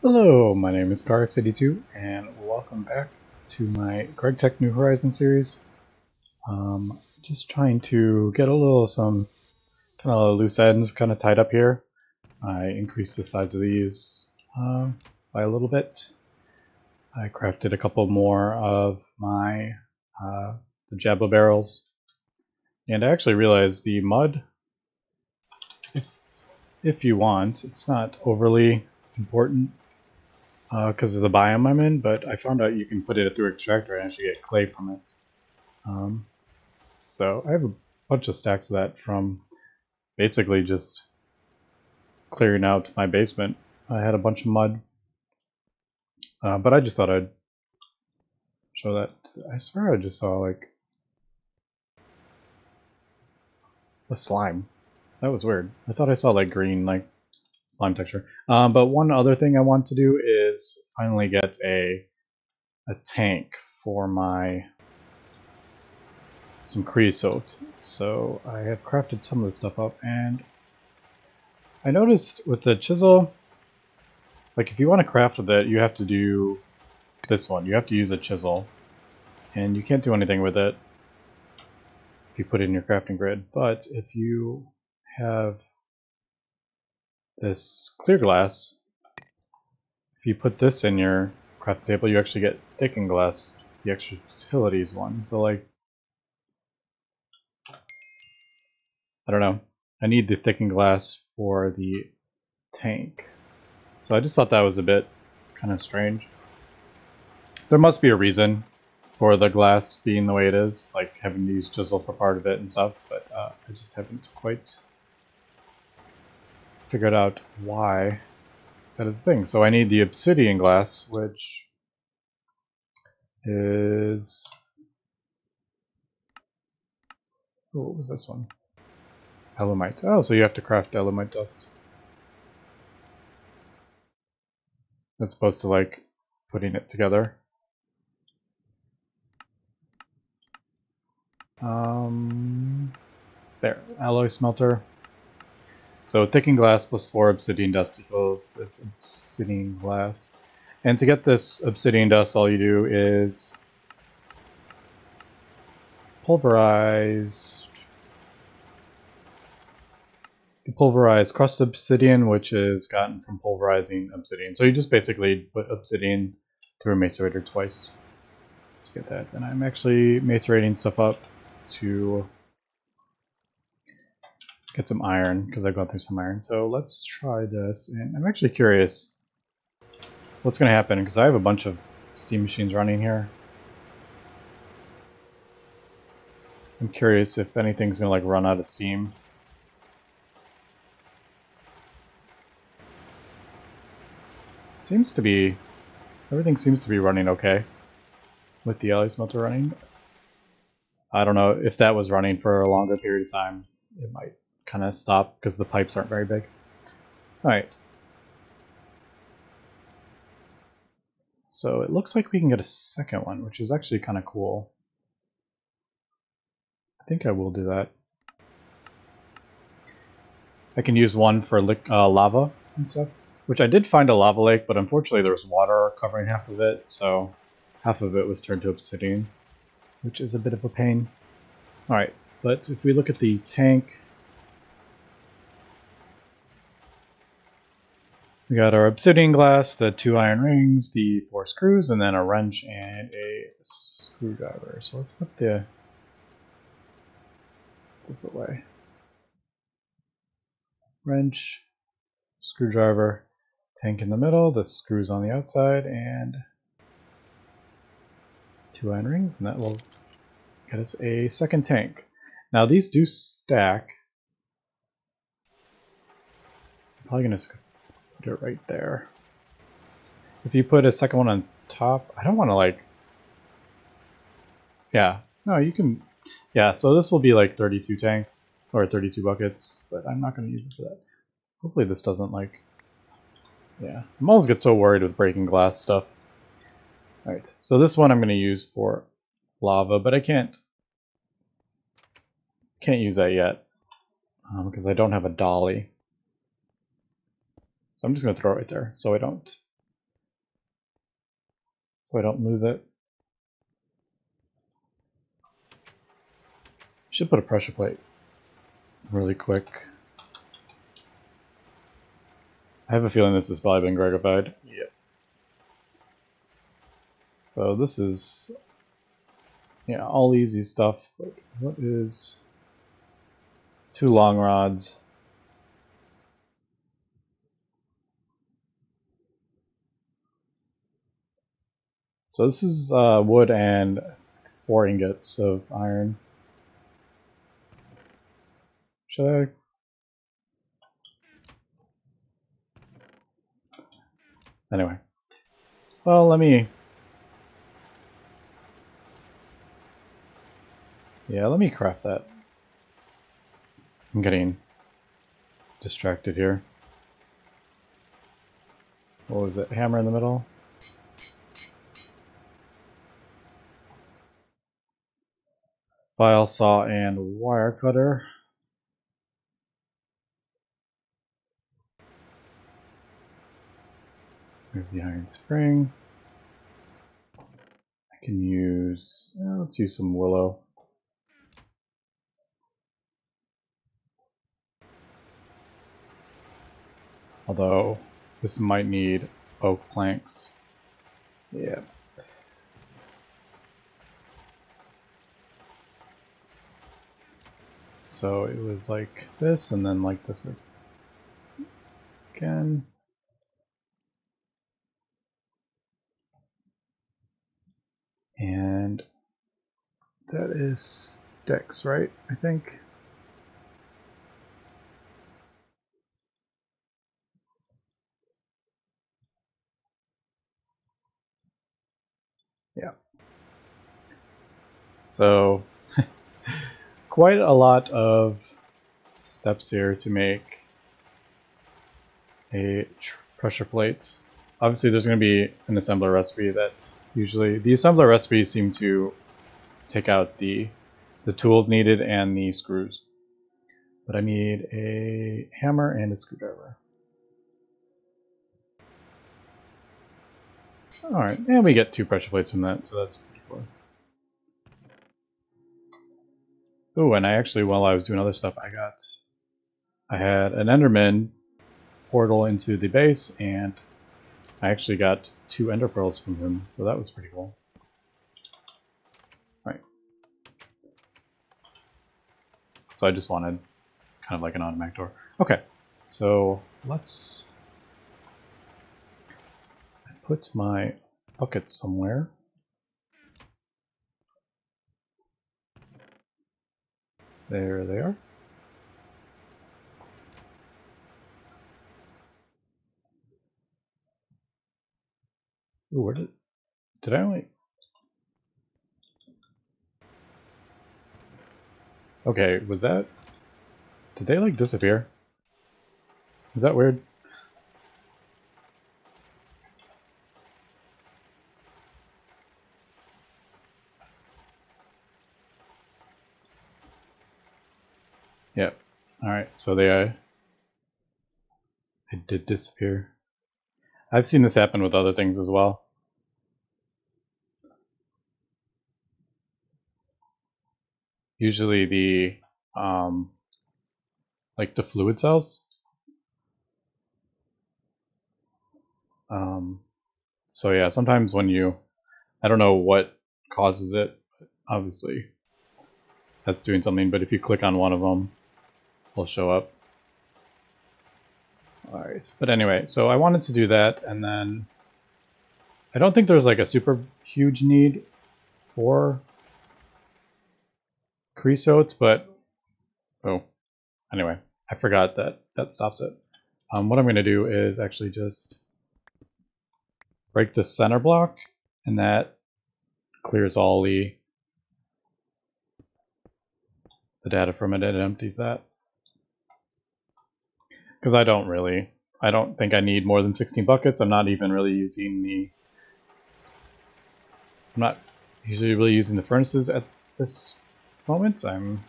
Hello, my name is Garx82 and welcome back to my Gregtech New Horizons series. Just trying to get some kind of loose ends kind of tied up here. I increased the size of these by a little bit. I crafted a couple more of my the Jabba barrels, and I actually realized the mud, if you want, it's not overly important because of the biome I'm in, but I found out you can put it through extractor and actually get clay from it. So I have a bunch of stacks of that from basically just clearing out my basement. I had a bunch of mud, but I just thought I'd show that. I swear I just saw like a slime. That was weird. I thought I saw like green like slime texture. But one other thing I want to do is finally get a tank for some creosote. So I have crafted some of the stuff up, and I noticed with the chisel, like if you want to craft with it, you have to do this one. You have to use a chisel, and you can't do anything with it if you put it in your crafting grid. But if you have this clear glass, if you put this in your craft table, you actually get thickened glass, the extra utilities one. So like, I don't know. I need the thickened glass for the tank. So I just thought that was a bit kind of strange. There must be a reason for the glass being the way it is, like having to use chisel for part of it and stuff, but I just haven't quite figured out why that is the thing. So I need the obsidian glass, which is... Oh, what was this one? Elemite. Oh, so you have to craft elemite dust. As opposed to like putting it together. There, alloy smelter. So thickened glass plus 4 obsidian dust equals this obsidian glass. And to get this obsidian dust, all you do is pulverize crushed obsidian, which is gotten from pulverizing obsidian. So you just basically put obsidian through a macerator twice to get that. And I'm actually macerating stuff up to get some iron, because I've gone through some iron. So let's try this, and I'm actually curious what's going to happen, because I have a bunch of steam machines running here. I'm curious if anything's going to like run out of steam. It seems to be, everything seems to be running okay with the alloy smelter running. I don't know if that was running for a longer period of time. It might kind of stop because the pipes aren't very big. Alright. So it looks like we can get a second one, which is actually kind of cool. I think I will do that. I can use one for lava and stuff, which I did find a lava lake, but unfortunately there was water covering half of it, so half of it was turned to obsidian, which is a bit of a pain. Alright, but if we look at the tank, we got our obsidian glass, the 2 iron rings, the 4 screws, and then a wrench and a screwdriver. So let's put this away. Wrench, screwdriver, tank in the middle, the screws on the outside, and 2 iron rings, and that will get us a second tank. Now these do stack. I'm probably going to put it right there. If you put a second one on top, I don't want to like... Yeah, no, you can... Yeah, so this will be like 32 tanks, or 32 buckets, but I'm not going to use it for that. Hopefully this doesn't like... Yeah, I'm always get so worried with breaking glass stuff. Alright, so this one I'm going to use for lava, but I can't use that yet, because I don't have a dolly. So I'm just going to throw it right there, so I don't so I don't lose it. Should put a pressure plate really quick. I have a feeling this has probably been Gregified. Yeah. So this is, yeah, all easy stuff. But what is 2 long rods? So this is wood and 4 ingots of iron. Should I? Anyway. Well, let me craft that. I'm getting distracted here. What was it? Hammer in the middle? File saw and wire cutter. There's the iron spring. I can use, let's use some willow. Although this might need oak planks. Yeah. So it was like this and then like this again. And that is sticks, right? I think. Yeah. So quite a lot of steps here to make a pressure plates. Obviously there's going to be an assembler recipe that usually the assembler recipes seem to take out the tools needed and the screws. But I need a hammer and a screwdriver. Alright, and we get 2 pressure plates from that, so that's pretty cool. Oh, and I actually, while I was doing other stuff, I had an Enderman portal into the base, and I actually got 2 Ender Pearls from him, so that was pretty cool. Right. So I just wanted kind of like an automatic door. Okay, so let's put my buckets somewhere. There they are. Ooh, where did I only... Okay, was that... Did they like disappear? Is that weird? Yep. Alright, so they did disappear. I've seen this happen with other things as well. Usually the like the fluid cells. So yeah, sometimes when you, I don't know what causes it, but obviously that's doing something, but if you click on one of them, they'll show up. Alright, but anyway, so I wanted to do that, and then I don't think there's like a super huge need for creosotes, but oh, anyway, I forgot that that stops it. What I'm going to do is actually just break the center block, and that clears all the data from it, and it empties that. Because I don't think I need more than 16 buckets. I'm not even really using I'm not usually really using the furnaces at this moment. I'm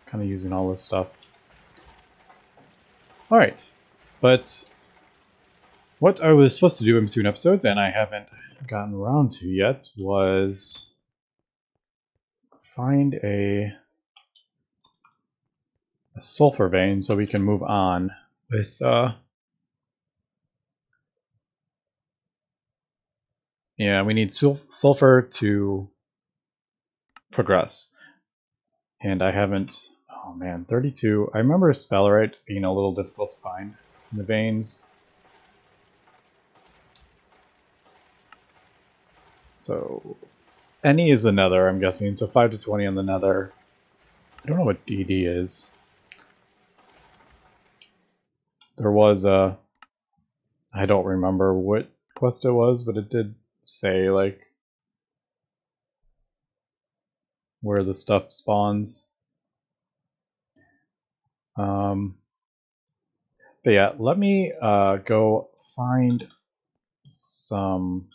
kind of using all this stuff. Alright, but What I was supposed to do in between episodes, and I haven't gotten around to yet, was find a sulfur vein so we can move on with yeah, we need sulfur to progress. And I haven't, oh man, 32. I remember sphalerite being a little difficult to find in the veins. So any is the nether, I'm guessing, so 5 to 20 on the nether. I don't know what DD is. There was a, I don't remember what quest it was, but it did say like where the stuff spawns. But yeah, let me go find some.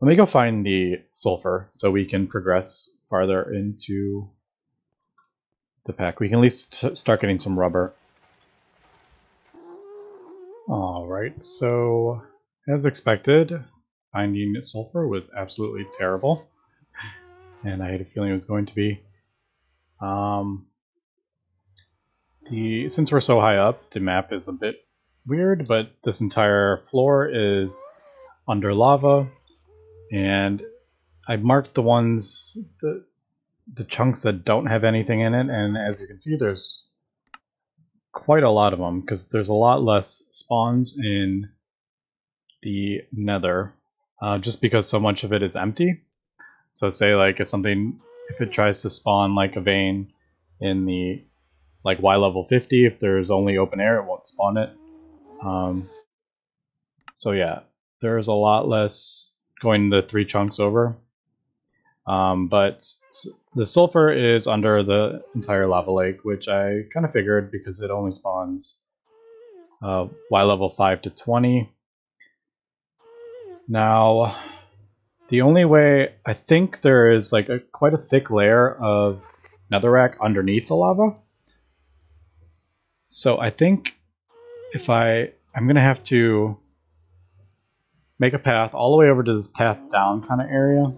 Let me go find the sulfur so we can progress farther into the pack. We can at least start getting some rubber. Alright, so as expected, finding sulfur was absolutely terrible. And I had a feeling it was going to be. Since we're so high up, the map is a bit weird, but this entire floor is under lava. And I marked the ones, the chunks that don't have anything in it, and as you can see, there's quite a lot of them, because there's a lot less spawns in the nether, just because so much of it is empty. So say like if it tries to spawn like a vein in the like Y level 50, if there's only open air, it won't spawn it. So yeah, there's a lot less going the 3 chunks over. But the sulfur is under the entire lava lake, which I kind of figured because it only spawns Y level 5 to 20. Now, the only way, I think there is like quite a thick layer of netherrack underneath the lava. So I think if I'm going to have to make a path all the way over to this path down kind of area.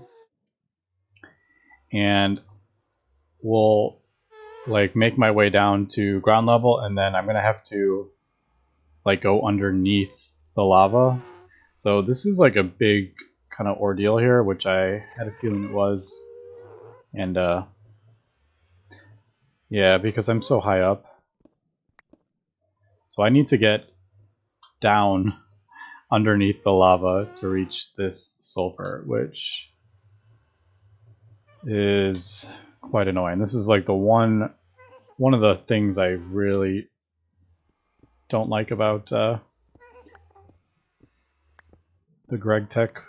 And we'll like make my way down to ground level, and then I'm going to have to like go underneath the lava. So this is like a big kind of ordeal here, which I had a feeling it was. And yeah, because I'm so high up. So I need to get down underneath the lava to reach this sulfur, which is quite annoying. This is like the one of the things I really don't like about the Gregtech,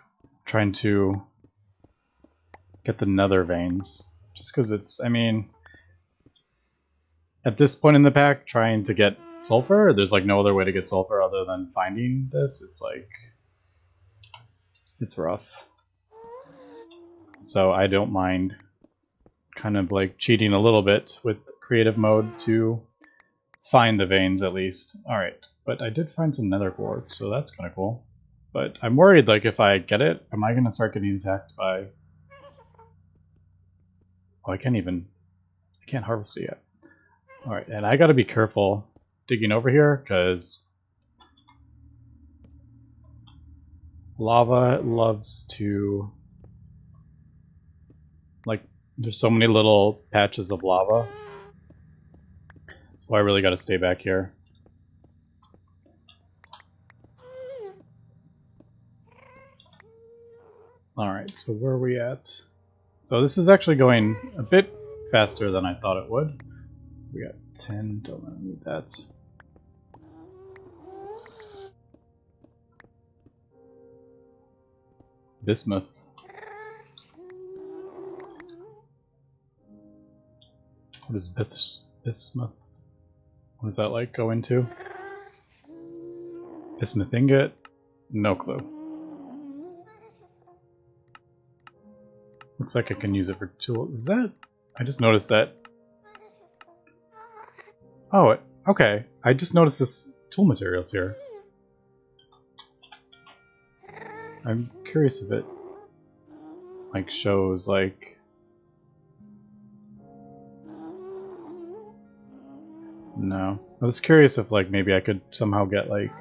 trying to get the nether veins. Just because it's, I mean, at this point in the pack, trying to get sulfur, there's like no other way to get sulfur other than finding this. It's like, it's rough. So I don't mind kind of like cheating a little bit with creative mode to find the veins at least. Alright, but I did find some nether quartz, so that's kind of cool. But I'm worried, like, if I get it, am I going to start getting attacked by... Oh, I can't harvest it yet. Alright, and I gotta be careful digging over here, because lava loves to... Like, there's so many little patches of lava. So I really gotta stay back here. Alright, so where are we at? So this is actually going a bit faster than I thought it would. We got 10, don't need that. Bismuth. What is bismuth? What does that like go into? Bismuth ingot? No clue. Looks like I can use it for tool. Is that? I just noticed that. Oh, okay. I just noticed this tool materials here. I'm curious if it like shows like no. I was curious if like maybe I could somehow get like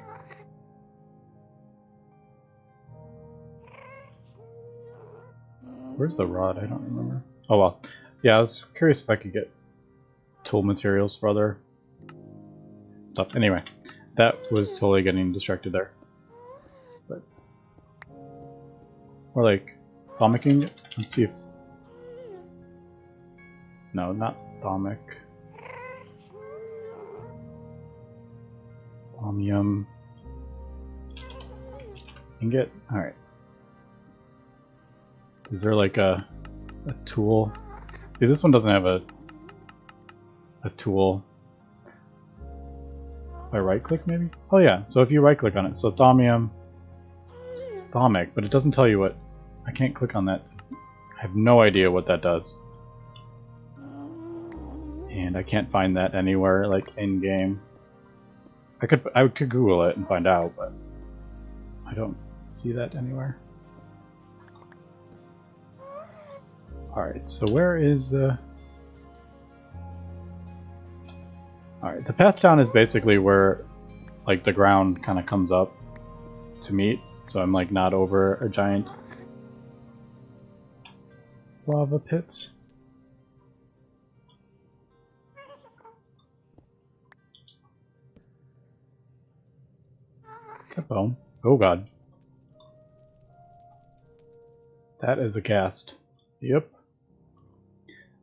where's the rod? I don't remember. Oh well. Yeah, I was curious if I could get tool materials for other stuff. Anyway, that was totally getting distracted there. But we're like thomicking it. Let's see if no, not thomic. Thaumium. Ingot. Alright. Is there like a tool? See, this one doesn't have a tool. If I right click maybe? Oh yeah, so if you right click on it, so thaumium, thomic, but it doesn't tell you what. I can't click on that. I have no idea what that does. And I can't find that anywhere like in game. I could Google it and find out, but I don't see that anywhere. Alright, so where is the... Alright, the path down is basically where like the ground kind of comes up to meet, so I'm like not over a giant lava pit. It's a bone. Oh god. That is a ghast. Yep.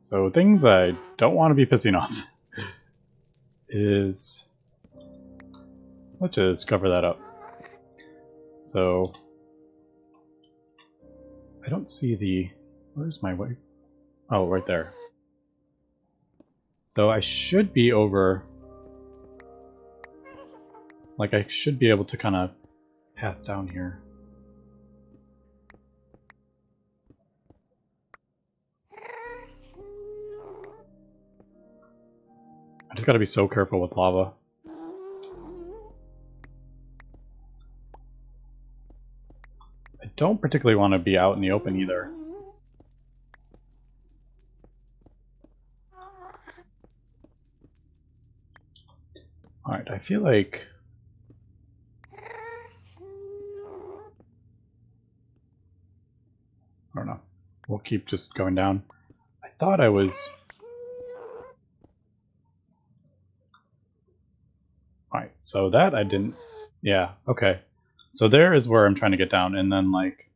So things I don't want to be pissing off is... Let's just cover that up. So... I don't see the... Where's my way? Oh, right there. So I should be over... Like I should be able to kind of path down here. I just gotta be so careful with lava. I don't particularly want to be out in the open either. Alright, I feel like... I don't know. We'll keep just going down. I thought I was... Alright, so that I didn't... Yeah, okay. So there is where I'm trying to get down, and then like...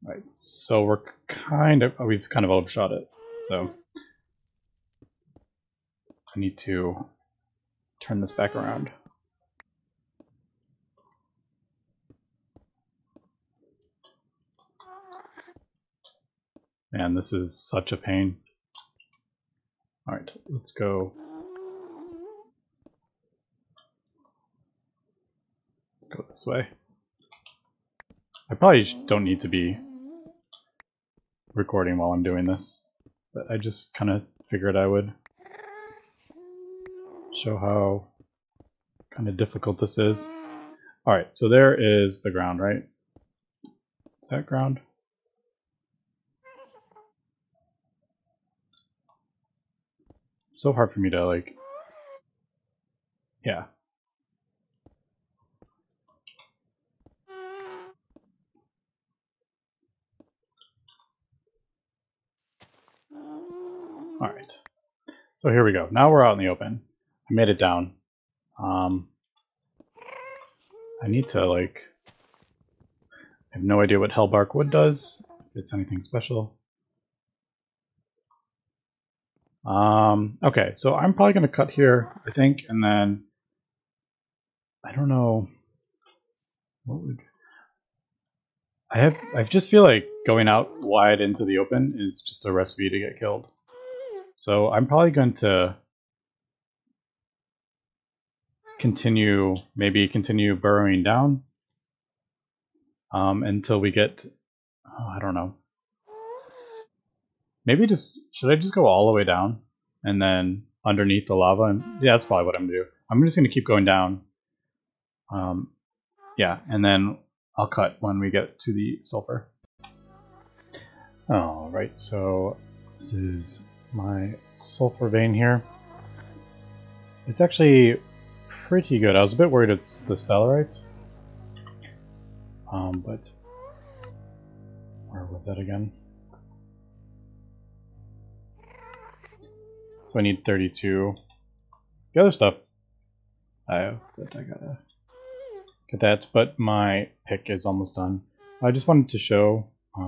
Right, so we're kind of... We've kind of overshot it, so... I need to turn this back around. Man, this is such a pain. Alright, let's go. Let's go this way. I probably don't need to be recording while I'm doing this, but I just kind of figured I would show how kind of difficult this is. Alright, so there is the ground, right? Is that ground? It's so hard for me to like... Yeah. Alright. So here we go. Now we're out in the open. I made it down. I need to like... I have no idea what Hellbark Wood does, if it's anything special. Okay, so I'm probably going to cut here, I think, and then... I don't know... What would... I just feel like going out wide into the open is just a recipe to get killed. So I'm probably going to maybe continue burrowing down until we get, oh, I don't know. Maybe should I just go all the way down and then underneath the lava? And yeah, that's probably what I'm gonna do. I'm just gonna keep going down Yeah, and then I'll cut when we get to the sulfur. Alright, so this is my sulfur vein here. It's actually pretty good. I was a bit worried it's the sphalerite. But where was that again? So I need 32. The other stuff I gotta get that, but my pick is almost done. I just wanted to show, I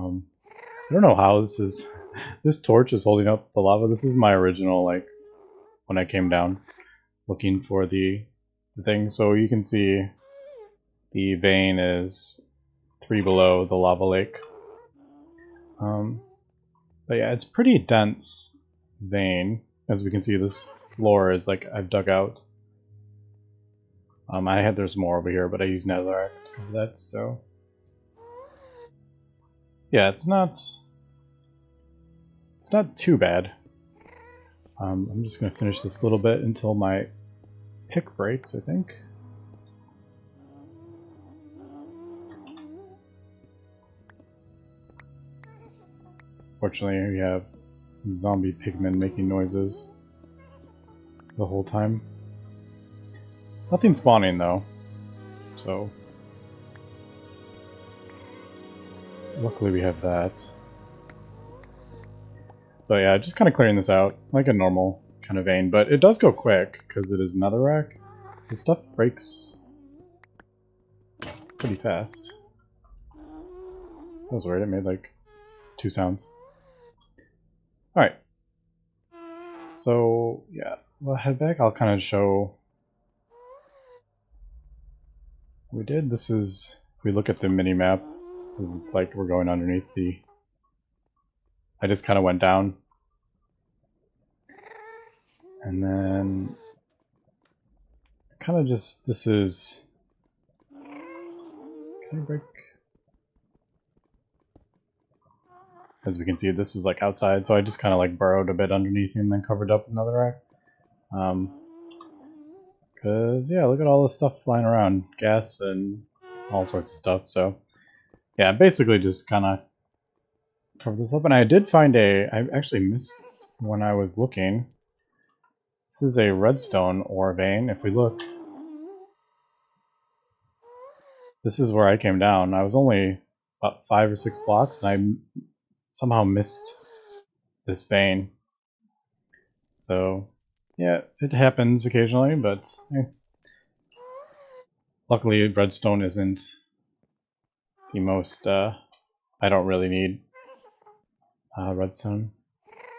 don't know how this torch is holding up the lava. This is my original, like, when I came down looking for the thing. So you can see the vein is 3 below the lava lake. But yeah, it's pretty dense vein. As we can see, this floor is like I've dug out. There's more over here, but I used netherrack to cover that, so yeah, it's not too bad. I'm just gonna finish this little bit until my pick breaks, I think. Fortunately, we have zombie pigmen making noises the whole time. Nothing spawning though, so luckily we have that. But yeah, just kind of clearing this out like a normal kind of vein, but it does go quick because it is netherrack, so the stuff breaks pretty fast. That was weird, it made like 2 sounds. Alright, so yeah, we'll head back. I'll kind of show what we did. This is, if we look at the mini map, this is like we're going underneath the, I just kind of went down. And then kind of just, this is, can I break? As we can see, this is like outside, so I just kind of like burrowed a bit underneath and then covered up with netherrack. Because, yeah, look at all the stuff flying around. Gas and all sorts of stuff. So, yeah, basically just kind of cover this up. And I did find I actually missed when I was looking. This is a redstone ore vein. If we look, this is where I came down. I was only about 5 or 6 blocks, and I somehow missed this vein. So, yeah, it happens occasionally, but luckily redstone isn't the most, I don't really need redstone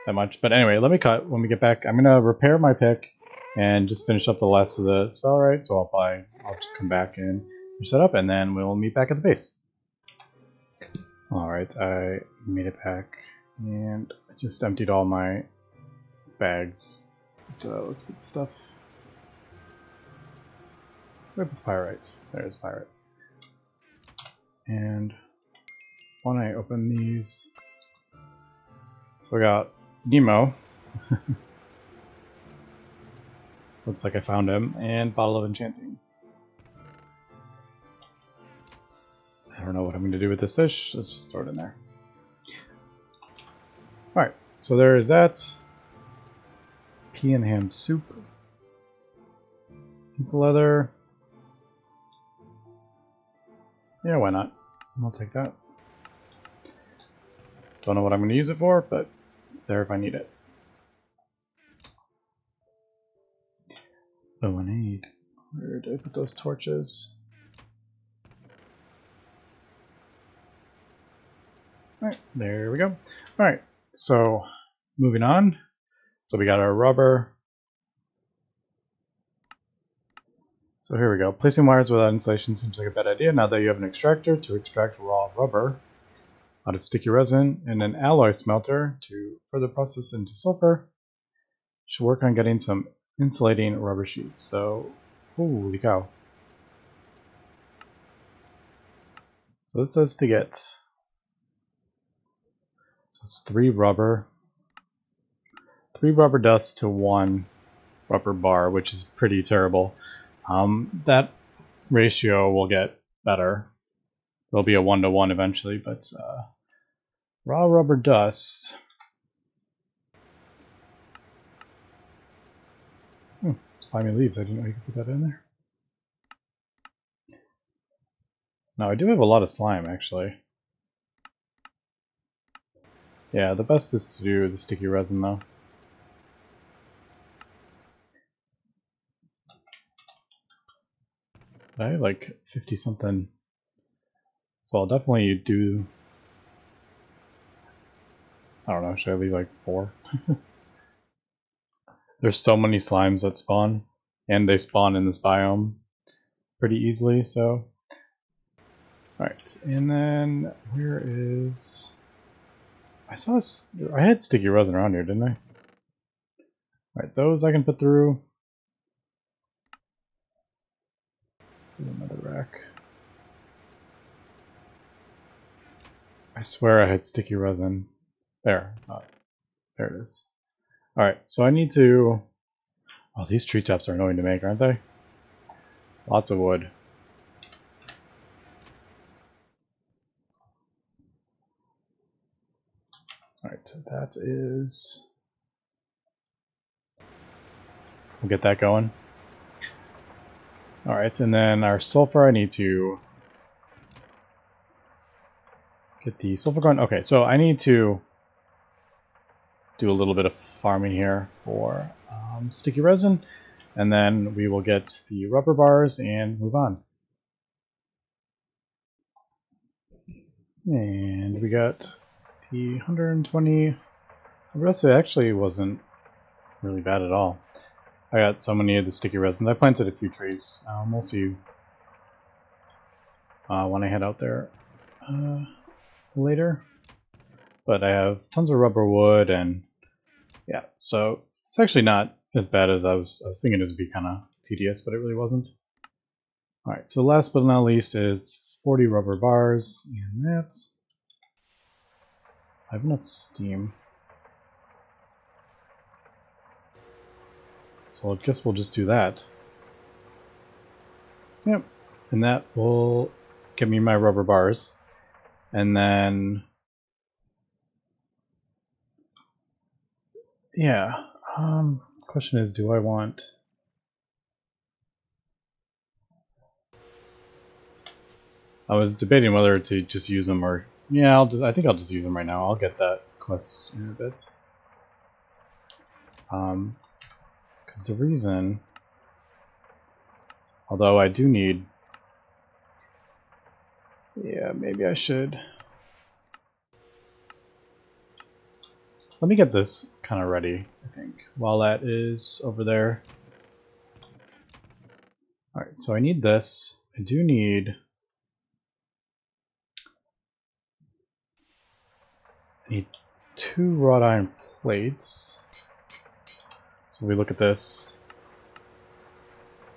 that much. But anyway, let me cut when we get back. I'm going to repair my pick and just finish up the last of the sphalerite, so I'll just come back and finish that up, and then we'll meet back at the base. Alright, I made it back, and I just emptied all my bags. Let's put the stuff. Where the pyrite? There's pyrite. And when I open these, so I got Nemo. Looks like I found him, and Bottle of Enchanting. I don't know what I'm going to do with this fish. Let's just throw it in there. Alright, so there is that. Pea and ham soup. Pink leather. Yeah, why not? I'll take that. Don't know what I'm going to use it for, but it's there if I need it. Oh, I need. Where did I put those torches? Alright, there we go. Alright, so moving on. So we got our rubber. So here we go. Placing wires without insulation seems like a bad idea now that you have an extractor to extract raw rubber out of sticky resin and an alloy smelter to further process into sulfur. Should work on getting some insulating rubber sheets. So, holy cow. So this says to get, so it's 3 rubber dust to 1 rubber bar, which is pretty terrible. That ratio will get better. There'll be a 1-to-1 eventually, but raw rubber dust. Slimy leaves. I didn't know you could put that in there. No, I do have a lot of slime actually. Yeah, the best is to do the sticky resin though. I have like 50 something. So I'll definitely do. I don't know, should I leave like 4? There's so many slimes that spawn, and they spawn in this biome pretty easily, so. Alright, and then where is. I had sticky resin around here, didn't I? Alright, those I can put through. Another rack. I swear I had sticky resin. There, it's not. There it is. Alright, so I need to... Oh, these treetops are annoying to make, aren't they? Lots of wood. Alright, that is... We'll get that going. Alright, and then our sulfur, I need to get the sulfur going. Okay, so I need to do a little bit of farming here for sticky resin, and then we will get the rubber bars and move on. And we got the 120. The rest of it actually wasn't really bad at all. I got so many of the sticky resins. I planted a few trees. We'll see when I head out there later. But I have tons of rubber wood, and yeah, so it's actually not as bad as I was thinking it would be kind of tedious, but it really wasn't. Alright, so last but not least is 40 rubber bars, and that's... I have enough steam. So I guess we'll just do that. Yep, and that will give me my rubber bars. And then... yeah, question is, do I want... I was debating whether to just use them or... yeah, I think I'll just use them right now. I'll get that quest in a bit. Because the reason... although I do need... yeah, maybe I should... let me get this kind of ready, I think, while that is over there. Alright, so I need this. I do need... I need 2 wrought iron plates. So we look at this.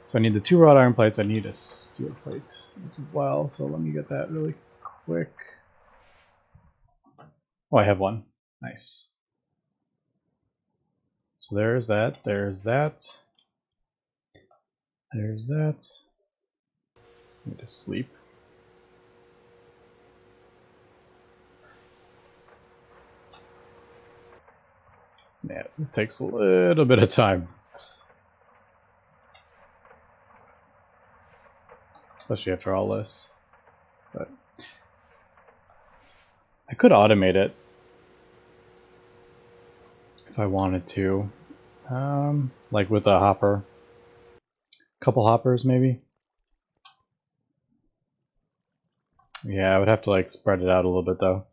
So I need the 2 wrought iron plates. I need a steel plate as well. So let me get that really quick. Oh, I have one. Nice. So there's that. There's that. There's that. I need to sleep. Yeah, this takes a little bit of time. Especially after all this. But I could automate it if I wanted to. Like with a hopper. A couple hoppers maybe. Yeah, I would have to like spread it out a little bit though.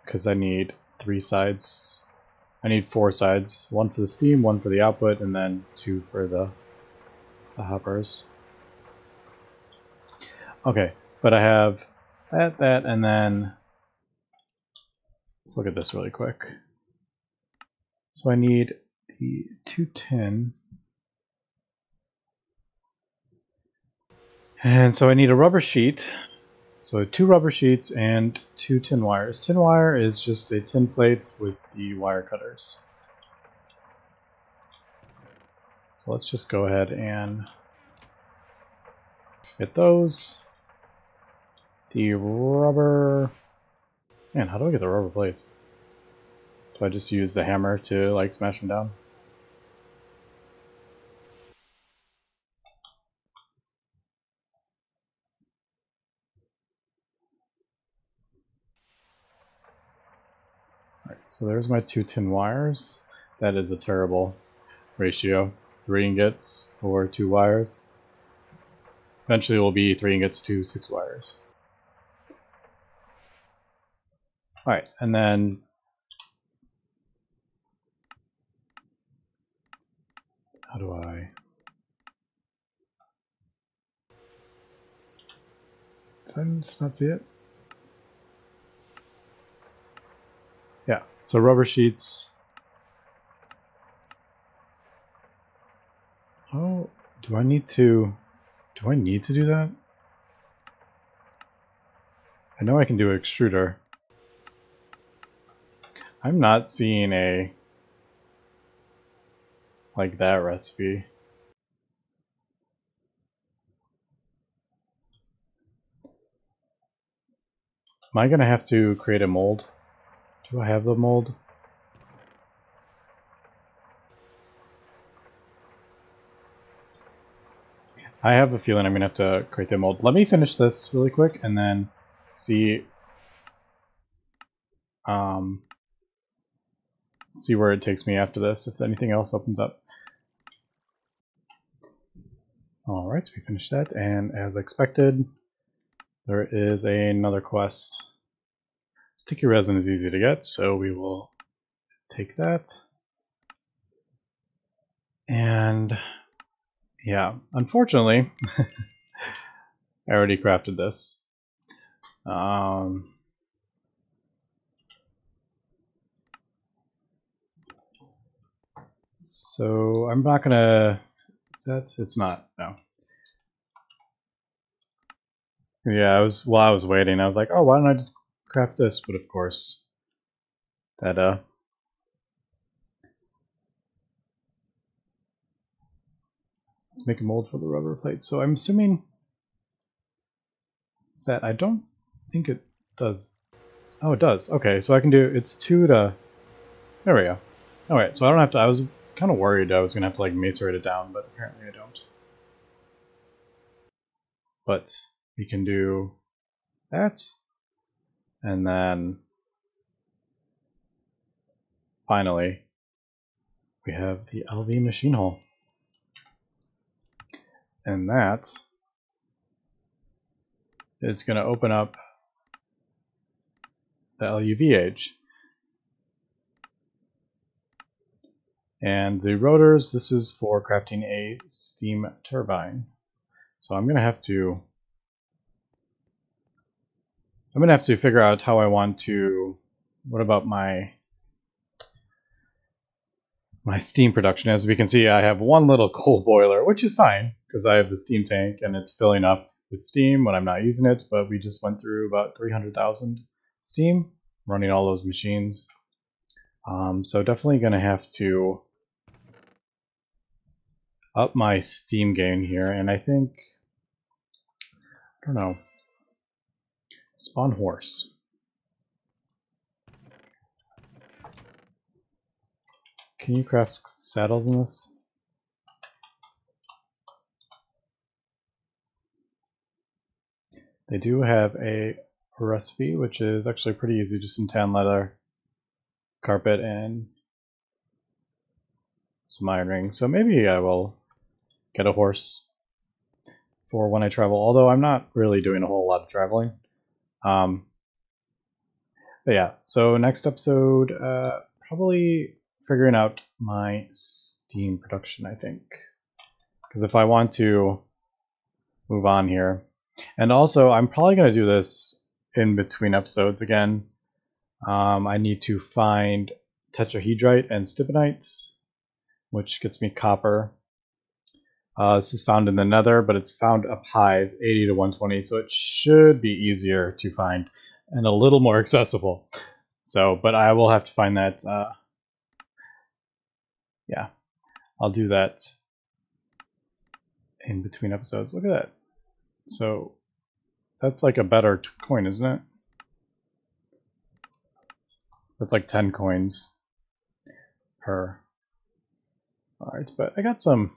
Because I need 3 sides. I need 4 sides. 1 for the steam, 1 for the output, and then 2 for the hoppers. Okay, but I have that, and then let's look at this really quick. So I need the 2 tin. And so I need a rubber sheet. So 2 rubber sheets and 2 tin wires. Tin wire is just a tin plate with the wire cutters. So let's just go ahead and Get those. The rubber... Man, how do I get the rubber plates? Do I just use the hammer to like smash them down? Alright, so there's my 2 tin wires. That is a terrible ratio. 3 ingots for 2 wires. Eventually it will be 3 ingots to 6 wires. Alright, and then how do I... Did I just not see it? Yeah, so rubber sheets. Oh, do I need to do that? I know I can do an extruder. I'm not seeing a like that recipe. Am I gonna have to create a mold? Do I have the mold? I have a feeling I'm gonna have to create the mold. Let me finish this really quick and then see see where it takes me after this, if anything else opens up. Alright, we finished that, and as expected, there is another quest. Sticky resin is easy to get, so we will take that. And yeah, unfortunately, I already crafted this. So I'm not gonna... Is that? It's not. No. Yeah, while I was waiting, I was like, oh, why don't I just craft this? But of course, that let's make a mold for the rubber plate. So I'm assuming that I don't think it does. Oh, it does. Okay, so I can do it's 2 to. There we go. Alright, so I don't have to. I was kind of worried I was gonna have to like macerate it down, but apparently I don't. But we can do that, and then finally we have the LV machine hull, and that is going to open up the LUVH. And the rotors, this is for crafting a steam turbine. So I'm going to have to figure out how I want to, what about my steam production. As we can see, I have one little coal boiler, which is fine because I have the steam tank and it's filling up with steam when I'm not using it, but we just went through about 300,000 steam running all those machines. So definitely going to have to up my steam gain here, and I think, I don't know, spawn horse. Can you craft saddles in this? They do have a recipe, which is actually pretty easy, just some tan leather, carpet, and some iron rings. So maybe I will get a horse for when I travel, although I'm not really doing a whole lot of traveling. But yeah, so next episode, probably figuring out my steam production, I think. Because if I want to move on here, and also I'm probably going to do this in between episodes again. I need to find tetrahedrite and stibnite, which gets me copper. This is found in the nether, but it's found up high, it's 80 to 120, so it should be easier to find and a little more accessible. So, but I will have to find that. Yeah, I'll do that in between episodes. Look at that. So that's like a better coin, isn't it? That's like 10 coins per. Alright, but I got some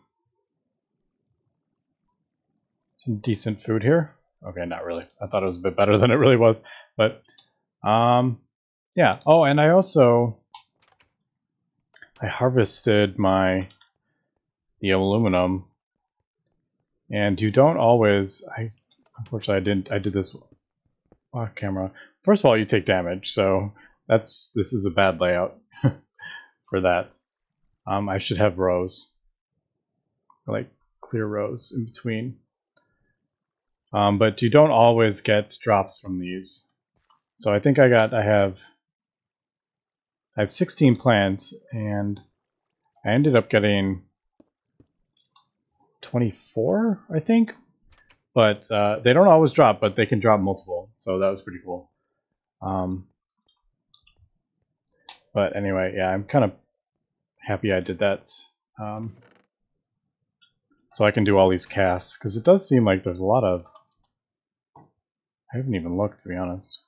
decent food here. Okay, not really. I thought it was a bit better than it really was. But yeah. Oh, and I harvested the aluminum. And you don't always unfortunately I did this off camera. First of all, you take damage, so this is a bad layout for that. I should have rows, like clear rows in between. But you don't always get drops from these. So I think I have 16 plants, and I ended up getting 24, I think. But they don't always drop, but they can drop multiple, so that was pretty cool. But anyway, yeah, I'm kind of happy I did that. So I can do all these casts, because it does seem like there's a lot of... I haven't even looked, to be honest.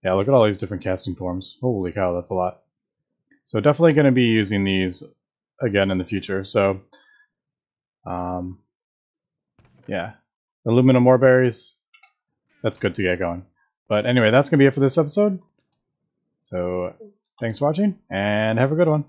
Yeah, look at all these different casting forms. Holy cow, that's a lot. So definitely going to be using these again in the future. So, yeah, aluminum ore berries, that's good to get going. But anyway, that's going to be it for this episode. So thanks for watching, and have a good one.